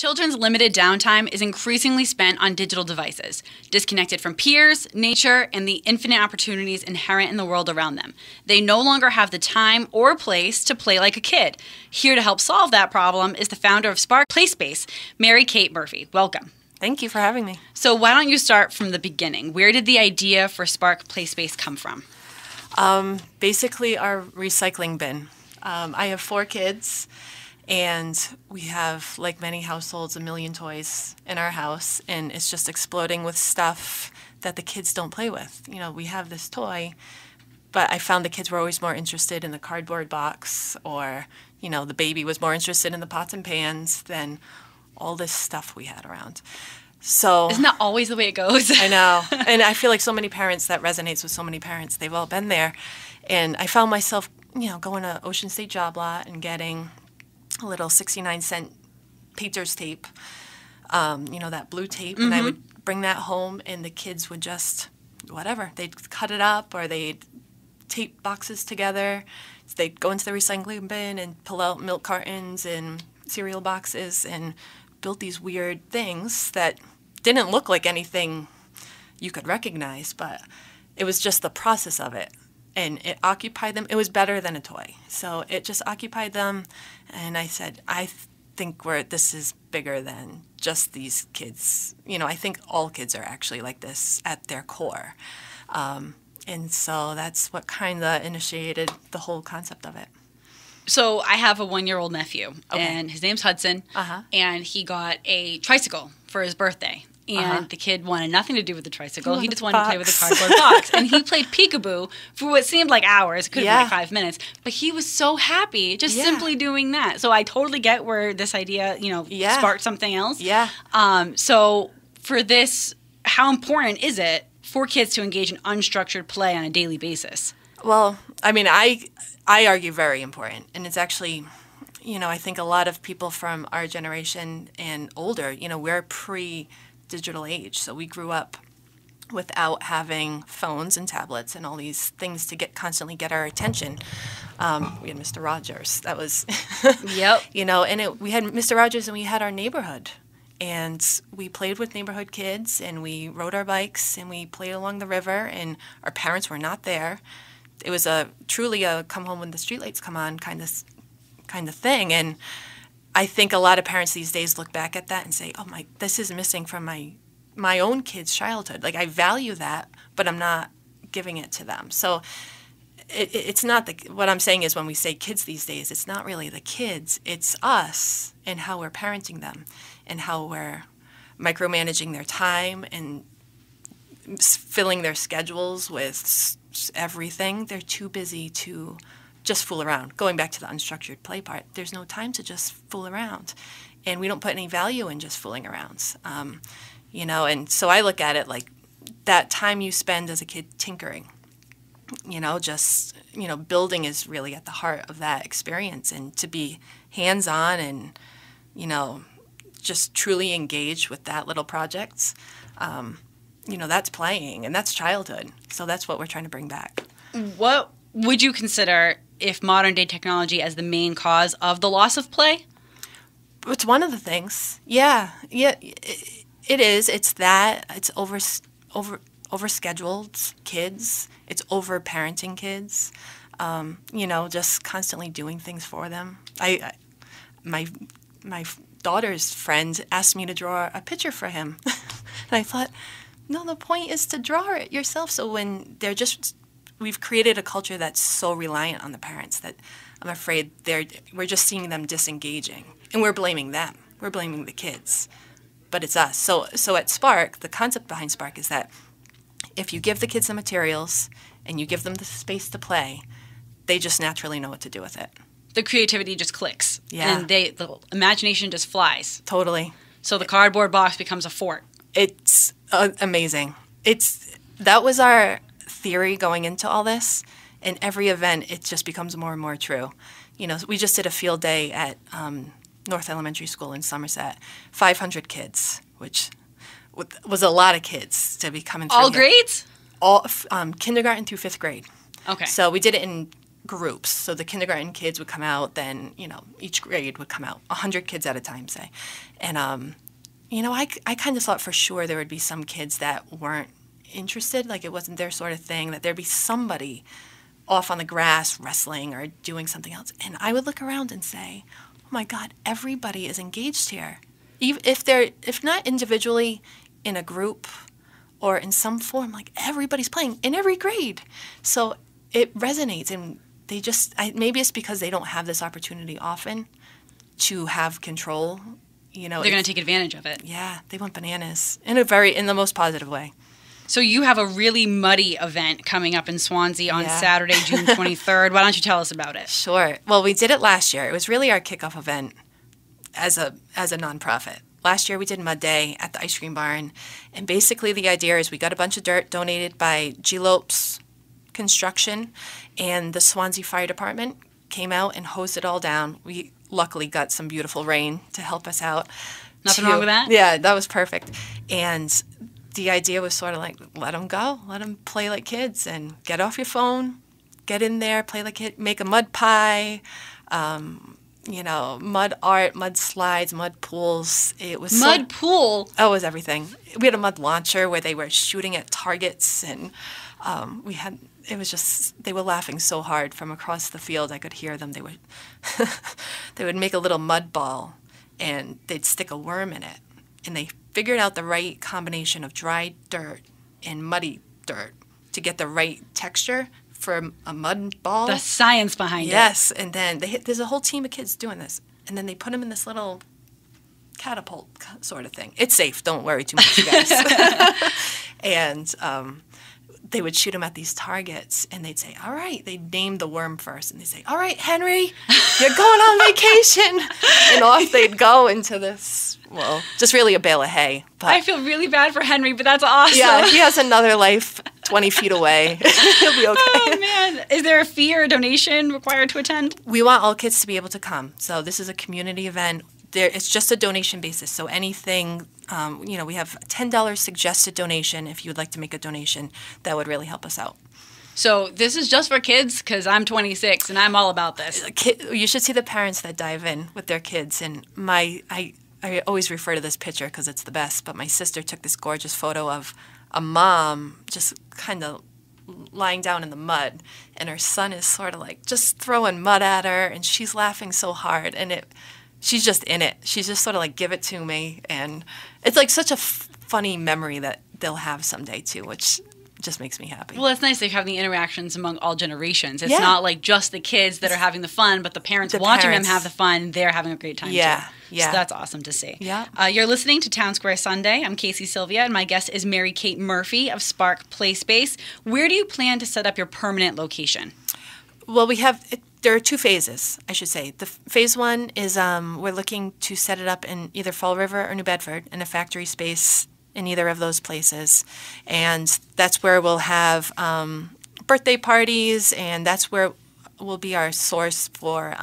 Children's limited downtime is increasingly spent on digital devices, disconnected from peers, nature, and the infinite opportunities inherent in the world around them. They no longer have the time or place to play like a kid. Here to help solve that problem is the founder of Spark Playspace, Mary Kate Murphy. Welcome. Thank you for having me. So why don't you start from the beginning? Where did the idea for Spark Playspace come from? Basically, our recycling bin. I have 4 kids. And we have, like many households, a million toys in our house, and it's just exploding with stuff that the kids don't play with. You know, we have this toy, but I found the kids were always more interested in the cardboard box, or, you know, the baby was more interested in the pots and pans than all this stuff we had around. So isn't that always the way it goes? I know. And I feel like so many parents, that resonates with so many parents. They've all been there. And I found myself, you know, going to Ocean State Job Lot and getting a little 69-cent painter's tape, you know, that blue tape, and I would bring that home, and the kids would just, whatever, they'd cut it up, or they'd tape boxes together. They'd go into the recycling bin and pull out milk cartons and cereal boxes and build these weird things that didn't look like anything you could recognize, but it was just the process of it. And it occupied them. It was better than a toy. So it just occupied them. And I said, I think this is bigger than just these kids. You know, I think all kids are actually like this at their core. And so that's what kind of initiated the whole concept of it. So I have a 1-year-old nephew, and his name's Hudson, and he got a tricycle for his birthday. And the kid wanted nothing to do with the tricycle. He just wanted to play with the cardboard box. And he played peekaboo for what seemed like hours. It could have been like 5 minutes. But he was so happy just simply doing that. So I totally get where this idea, you know, sparked something else. Yeah. So for this, how important is it for kids to engage in unstructured play on a daily basis? Well, I mean, I argue very important. And it's actually, you know, I think a lot of people from our generation and older, you know, we're pre-digital age. So we grew up without having phones and tablets and all these things to constantly get our attention. We had Mr. Rogers. That was, you know, and we had Mr. Rogers, and we had our neighborhood. And we played with neighborhood kids, and we rode our bikes, and we played along the river, and our parents were not there. It was truly a come home when the streetlights come on kind of thing. And I think a lot of parents these days look back at that and say, oh, this is missing from my own kids' childhood. Like, I value that, but I'm not giving it to them. So it's not what I'm saying is, when we say kids these days, it's not really the kids. It's us and how we're parenting them and how we're micromanaging their time and filling their schedules with everything. They're too busy to just fool around. Going back to the unstructured play part, there's no time to just fool around. And we don't put any value in just fooling around. You know, and so I look at it like that time you spend as a kid tinkering, you know, just, you know, building is really at the heart of that experience. And to be hands-on and, you know, just truly engaged with that little projects, you know, that's playing, and that's childhood. So that's what we're trying to bring back. What would you consider, if modern-day technology, as the main cause of the loss of play? It's one of the things. Yeah, it is. It's that. It's over-scheduled kids. It's over-parenting kids. You know, just constantly doing things for them. My daughter's friend asked me to draw a picture for him. And I thought, no, the point is to draw it yourself. So when we've created a culture that's so reliant on the parents that I'm afraid we're just seeing them disengaging. And we're blaming them. We're blaming the kids. But it's us. So at Spark, the concept behind Spark is that if you give the kids the materials and you give them the space to play, they just naturally know what to do with it. The creativity just clicks. Yeah. And the imagination just flies. Totally. So the cardboard box becomes a fort. It's amazing. That was our theory going into all this. And every event, it just becomes more and more true. You know, we just did a field day at North Elementary School in Somerset. 500 kids, which was a lot of kids to be coming through. All grades? All kindergarten through 5th grade. Okay. So we did it in groups. So the kindergarten kids would come out, then, each grade would come out, 100 kids at a time, say. And, I kind of thought for sure there would be some kids that weren't interested, like it wasn't their sort of thing, that there'd be somebody off on the grass wrestling or doing something else. And I would look around and say, oh my God, everybody is engaged here. If not individually, in a group or in some form, like everybody's playing in every grade. So it resonates, and they just, maybe it's because they don't have this opportunity often to have control. They're going to take advantage of it. Yeah, they want bananas in the most positive way. So you have a really muddy event coming up in Swansea on Saturday, June 23rd. Why don't you tell us about it? Sure. Well, we did it last year. It was really our kickoff event as a nonprofit. Last year we did Mud Day at the ice cream barn, and basically the idea is we got a bunch of dirt donated by G. Lopes Construction, and the Swansea Fire Department came out and hosed it all down. We luckily got some beautiful rain to help us out. Nothing wrong with that? Yeah, that was perfect. And the idea was sort of like, let them go. Let them play like kids and get off your phone, get in there, play like kids, make a mud pie, mud art, mud slides, mud pools. It was mud pool? Oh, it was everything. We had a mud launcher where they were shooting at targets, and they were laughing so hard from across the field. I could hear them. They would make a little mud ball, and they'd stick a worm in it, and they figured out the right combination of dry dirt and muddy dirt to get the right texture for a mud ball. The science behind it. Yes, and then there's a whole team of kids doing this, and then they put them in this little catapult sort of thing. It's safe. Don't worry too much, you guys. And they would shoot them at these targets, and they'd say, all right, they'd name the worm first, and they'd say, all right, Henry, you're going on vacation. And off they'd go into this, just really a bale of hay. But I feel really bad for Henry, but that's awesome. Yeah, he has another life 20 feet away. He'll be okay. Oh, man. Is there a fee or a donation required to attend? We want all kids to be able to come. So this is a community event. It's just a donation basis. So anything, we have a $10 suggested donation. If you would like to make a donation, that would really help us out. So this is just for kids, because I'm 26 and I'm all about this. You should see the parents that dive in with their kids. And I always refer to this picture because it's the best, but my sister took this gorgeous photo of a mom just kind of lying down in the mud, and her son is sort of like just throwing mud at her, and she's laughing so hard, and she's just in it. She's just sort of like, give it to me. And it's like such a funny memory that they'll have someday too, which just makes me happy. Well, it's nice they have the interactions among all generations. It's not like just the kids that are having the fun, but the parents watching them have the fun, they're having a great time too. Yeah. So that's awesome to see. Yeah. You're listening to Townsquare Sunday. I'm Casey Sylvia, and my guest is Mary Kate Murphy of Spark Playspace. Where do you plan to set up your permanent location? Well, there are two phases, I should say. The phase one is we're looking to set it up in either Fall River or New Bedford in a factory space in either of those places. And that's where we'll have birthday parties, and that's where will be our source for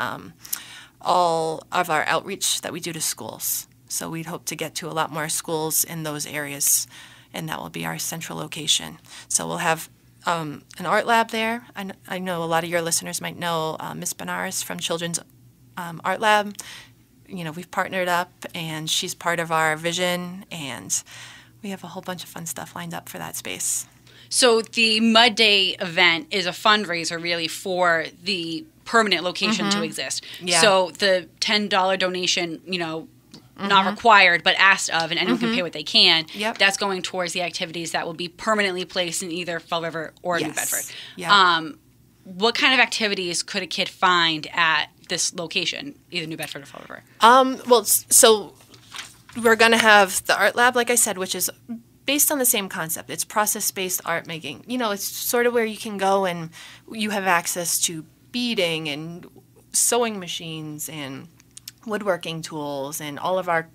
all of our outreach that we do to schools. So we'd hope to get to a lot more schools in those areas, and that will be our central location. So we'll have an art lab there. I know a lot of your listeners might know Miss Benares from Children's Art Lab. We've partnered up, and she's part of our vision, and we have a whole bunch of fun stuff lined up for that space. So the Mud Day event is a fundraiser really for the permanent location to exist. Yeah. So the $10 donation, not required, but asked of, and anyone can pay what they can. Yep. That's going towards the activities that will be permanently placed in either Fall River or New Bedford. Yep. What kind of activities could a kid find at this location, either New Bedford or Fall River? So we're going to have the art lab, like I said, which is based on the same concept. It's process-based art making. It's sort of where you can go and you have access to beading and sewing machines and woodworking tools and all of our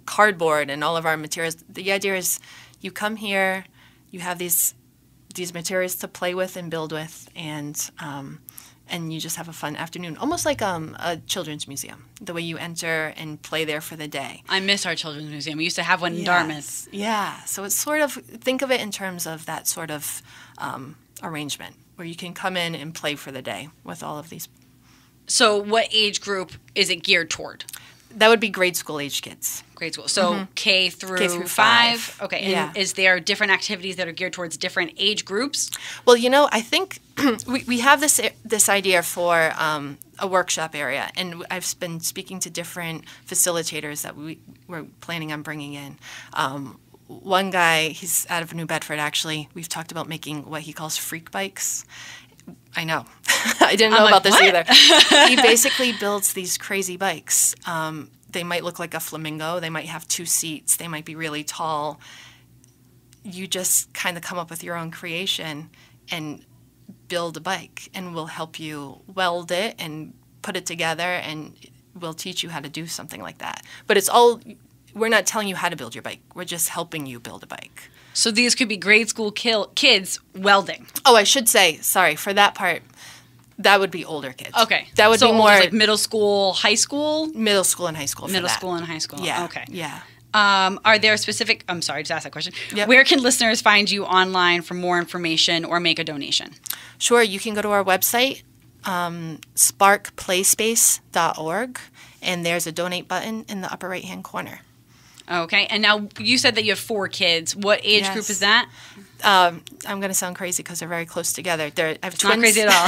cardboard and all of our materials. The idea is you come here, you have these materials to play with and build with, and you just have a fun afternoon, almost like a children's museum, the way you enter and play there for the day. I miss our children's museum. We used to have one in Dartmouth. Yeah, so it's sort of, think of it in terms of that sort of arrangement. where you can come in and play for the day with all of these. So what age group is it geared toward? That would be grade school age kids. Grade school. So K through 5. Okay. And Yeah. is there different activities that are geared towards different age groups? Well, I think we have this idea for a workshop area, and I've been speaking to different facilitators that we're planning on bringing in. One guy, he's out of New Bedford, actually. We've talked about making what he calls freak bikes. I know. I didn't know about this either. He basically builds these crazy bikes. They might look like a flamingo. They might have 2 seats. They might be really tall. You just kind of come up with your own creation and build a bike, and we'll help you weld it and put it together, and we'll teach you how to do something like that. But we're not telling you how to build your bike. We're just helping you build a bike. So these could be grade school kids welding. Oh, I should say, sorry, for that part, that would be older kids. Okay. That would be more like middle school, high school? Middle school and high school. Middle school and high school. Yeah. Okay. Yeah. Are there specific, I'm sorry, just ask that question. Yep. Where can listeners find you online for more information or make a donation? Sure. You can go to our website, sparkplayspace.org, and there's a donate button in the upper right-hand corner. Okay. And now you said that you have 4 kids. What age group is that? I'm going to sound crazy because they're very close together. I have twins. Not crazy at all.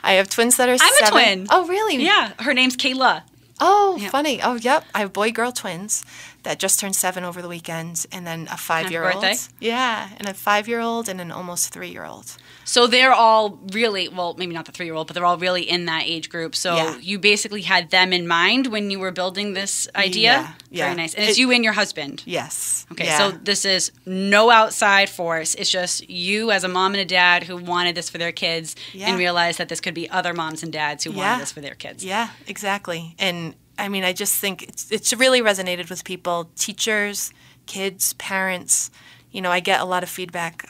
I have twins that are 7. I'm a twin. Oh, really? Yeah. Her name's Kayla. Oh, Yep. Funny. Oh, yep. I have boy-girl twins that just turned 7 over the weekend, and then a 5-year-old. birthday? Yeah, and a 5-year-old and an almost 3-year-old. So they're all really, well, maybe not the 3-year-old, but they're all really in that age group. So Yeah. you basically had them in mind when you were building this idea? Yeah. Very nice. And it's you and your husband? Yes. Okay, Yeah. so this is no outside force. It's just you as a mom and a dad who wanted this for their kids and realized that this could be other moms and dads who wanted this for their kids. Yeah, exactly. And I mean, I just think it's really resonated with people, teachers, kids, parents. I get a lot of feedback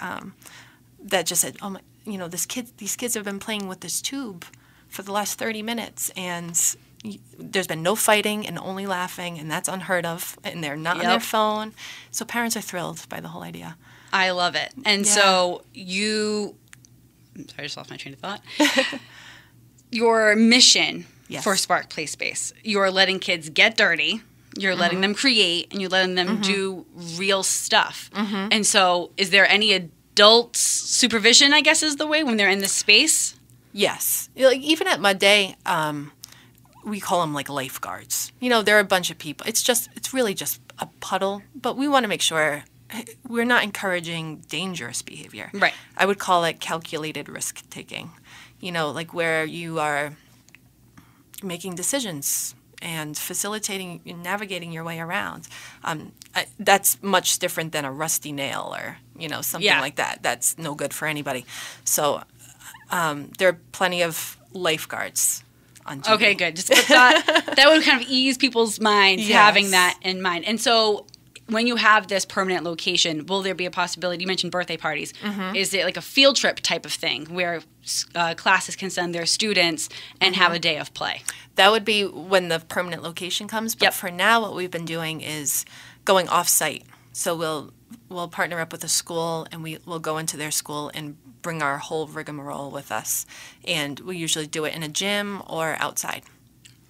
that just said, "Oh my, these kids have been playing with this tube for the last 30 minutes, and there's been no fighting and only laughing, and that's unheard of, and they're not on their phone." So parents are thrilled by the whole idea. I love it. And so I'm sorry, I just lost my train of thought. Your mission for Spark Playspace, you're letting kids get dirty, you're letting them create, and you're letting them do real stuff. And so is there any adult supervision, I guess is the way, when they're in this space? Yes. Like even at Mud Day, we call them like lifeguards. They're a bunch of people. It's really just a puddle, but we want to make sure we're not encouraging dangerous behavior. Right. I would call it calculated risk taking. Like where you are making decisions and facilitating and navigating your way around. That's much different than a rusty nail or, something like that. That's no good for anybody. So there are plenty of lifeguards on TV. Okay, good. Just that would kind of ease people's minds having that in mind. And so when you have this permanent location, will there be a possibility? You mentioned birthday parties. Is it like a field trip type of thing where classes can send their students and have a day of play? That would be when the permanent location comes. But for now, what we've been doing is going off-site. So we'll partner up with a school, and we'll go into their school and bring our whole rigmarole with us. And we usually do it in a gym or outside.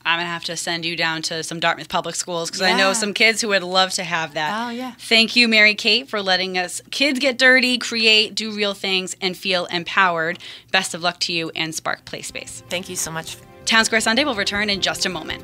I'm going to have to send you down to some Dartmouth public schools because I know some kids who would love to have that. Oh, yeah. Thank you, Mary Kate, for letting us kids get dirty, create, do real things, and feel empowered. Best of luck to you and Spark Playspace. Thank you so much. Townsquare Sunday will return in just a moment.